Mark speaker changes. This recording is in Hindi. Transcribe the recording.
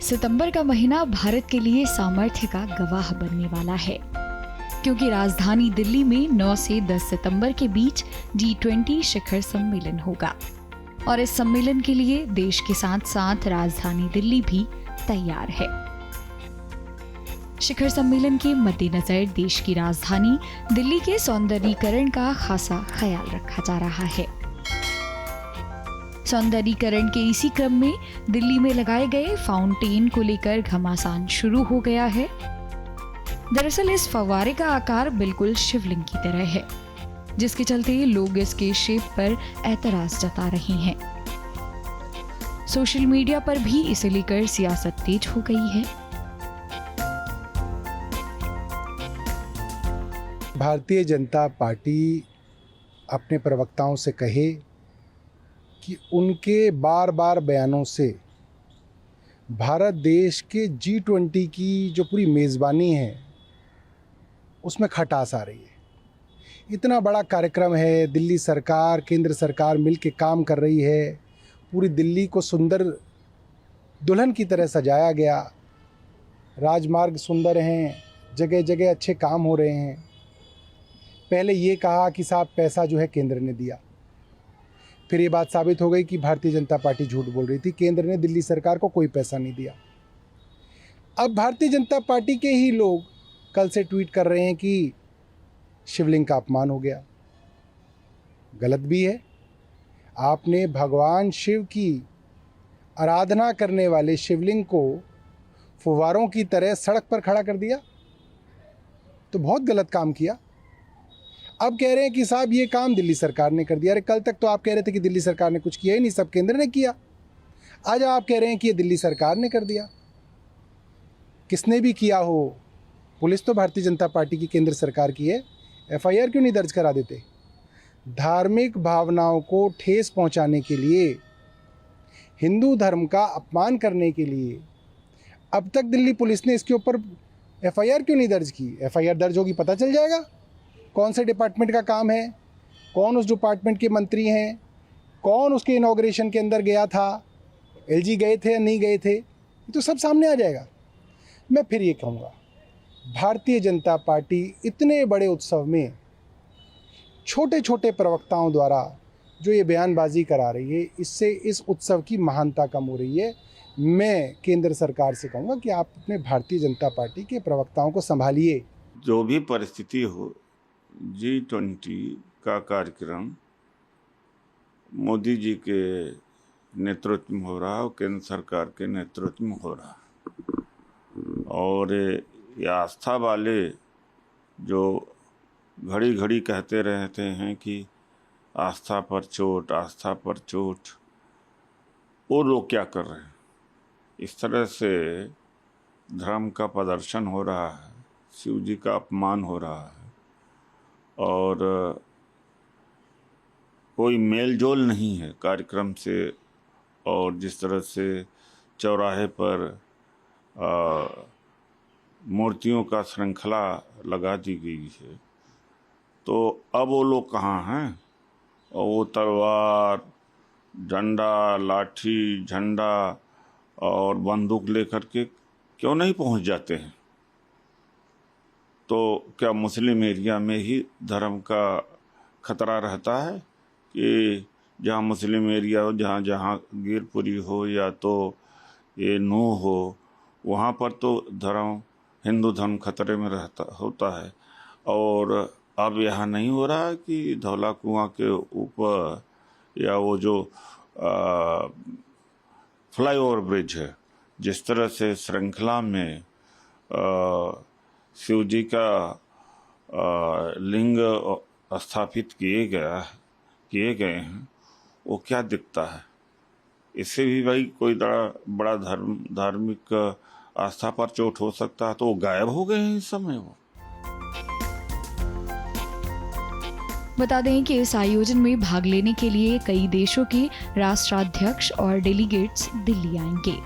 Speaker 1: सितंबर का महीना भारत के लिए सामर्थ्य का गवाह बनने वाला है, क्योंकि राजधानी दिल्ली में 9 से 10 सितंबर के बीच G20 शिखर सम्मेलन होगा और इस सम्मेलन के लिए देश के साथ साथ राजधानी दिल्ली भी तैयार है। शिखर सम्मेलन के मद्देनजर देश की राजधानी दिल्ली के सौंदर्यीकरण का खासा ख्याल रखा जा रहा है। सौंदर्यीकरण के इसी क्रम में दिल्ली में लगाए गए फाउंटेन को लेकर घमासान शुरू हो गया है। दरअसल इस फव्वारे का आकार बिल्कुल शिवलिंग की तरह है, जिसके चलते लोग इसके शेप पर एतराज जता रहे हैं। सोशल मीडिया पर भी इसे लेकर सियासत तेज हो गई है।
Speaker 2: भारतीय जनता पार्टी अपने प्रवक्ताओं से कहे कि उनके बार बार बयानों से भारत देश के G20 की जो पूरी मेज़बानी है उसमें खटास आ रही है। इतना बड़ा कार्यक्रम है, दिल्ली सरकार केंद्र सरकार मिल के काम कर रही है, पूरी दिल्ली को सुंदर दुल्हन की तरह सजाया गया, राजमार्ग सुंदर हैं, जगह जगह अच्छे काम हो रहे हैं। पहले ये कहा कि साहब पैसा जो है केंद्र ने दिया, फिर ये बात साबित हो गई कि भारतीय जनता पार्टी झूठ बोल रही थी, केंद्र ने दिल्ली सरकार को कोई पैसा नहीं दिया। अब भारतीय जनता पार्टी के ही लोग कल से ट्वीट कर रहे हैं कि शिवलिंग का अपमान हो गया। गलत भी है। आपने भगवान शिव की आराधना करने वाले शिवलिंग को फुव्वारों की तरह सड़क पर खड़ा कर दिया, तो बहुत गलत काम किया। अब कह रहे हैं कि साहब ये काम दिल्ली सरकार ने कर दिया। अरे कल तक तो आप कह रहे थे कि दिल्ली सरकार ने कुछ किया ही नहीं, सब केंद्र ने किया। आज आप कह रहे हैं कि ये दिल्ली सरकार ने कर दिया। किसने भी किया हो, पुलिस तो भारतीय जनता पार्टी की केंद्र सरकार की है, FIR क्यों नहीं दर्ज करा देते? धार्मिक भावनाओं को ठेस पहुंचाने के लिए, हिंदू धर्म का अपमान करने के लिए अब तक दिल्ली पुलिस ने इसके ऊपर FIR क्यों नहीं दर्ज की? FIR दर्ज होगी, पता चल जाएगा कौन से डिपार्टमेंट का काम है, कौन उस डिपार्टमेंट के मंत्री हैं, कौन उसके इनॉग्रेशन के अंदर गया था, LG गए थे या नहीं गए थे, ये तो सब सामने आ जाएगा। मैं फिर ये कहूँगा, भारतीय जनता पार्टी इतने बड़े उत्सव में छोटे छोटे प्रवक्ताओं द्वारा जो ये बयानबाजी करा रही है, इससे इस उत्सव की महानता कम हो रही है। मैं केंद्र सरकार से कहूँगा कि आप अपने भारतीय जनता पार्टी के प्रवक्ताओं को संभालिए।
Speaker 3: जो भी परिस्थिति हो, G20 का कार्यक्रम मोदी जी के नेतृत्व में हो रहा है और केंद्र सरकार के नेतृत्व में हो रहा है। और ये आस्था वाले जो घड़ी घड़ी कहते रहते हैं कि आस्था पर चोट, आस्था पर चोट, वो लोग क्या कर रहे हैं? इस तरह से धर्म का प्रदर्शन हो रहा है, शिव जी का अपमान हो रहा है और कोई मेल जोल नहीं है कार्यक्रम से। और जिस तरह से चौराहे पर मूर्तियों का श्रृंखला लगा दी गई है, तो अब वो लोग कहाँ हैं? और वो तलवार, डंडा, लाठी, झंडा और बंदूक लेकर के क्यों नहीं पहुंच जाते हैं? तो क्या मुस्लिम एरिया में ही धर्म का खतरा रहता है कि जहाँ मुस्लिम एरिया हो, जहाँ जहाँ गिरपुरी हो या तो ये नू हो, वहाँ पर तो धर्म, हिंदू धर्म खतरे में होता है। और अब यहाँ नहीं हो रहा है कि धौला कुआं के ऊपर या वो जो फ्लाईओवर ब्रिज है, जिस तरह से श्रृंखला में शिव जी का लिंग स्थापित किए गए हैं, वो क्या दिखता है? इससे भी भाई कोई बड़ा धार्मिक आस्था पर चोट हो सकता है, तो वो गायब हो गए हैं इस समय। वो
Speaker 1: बता दें कि इस आयोजन में भाग लेने के लिए कई देशों के राष्ट्राध्यक्ष और डेलीगेट्स दिल्ली आएंगे।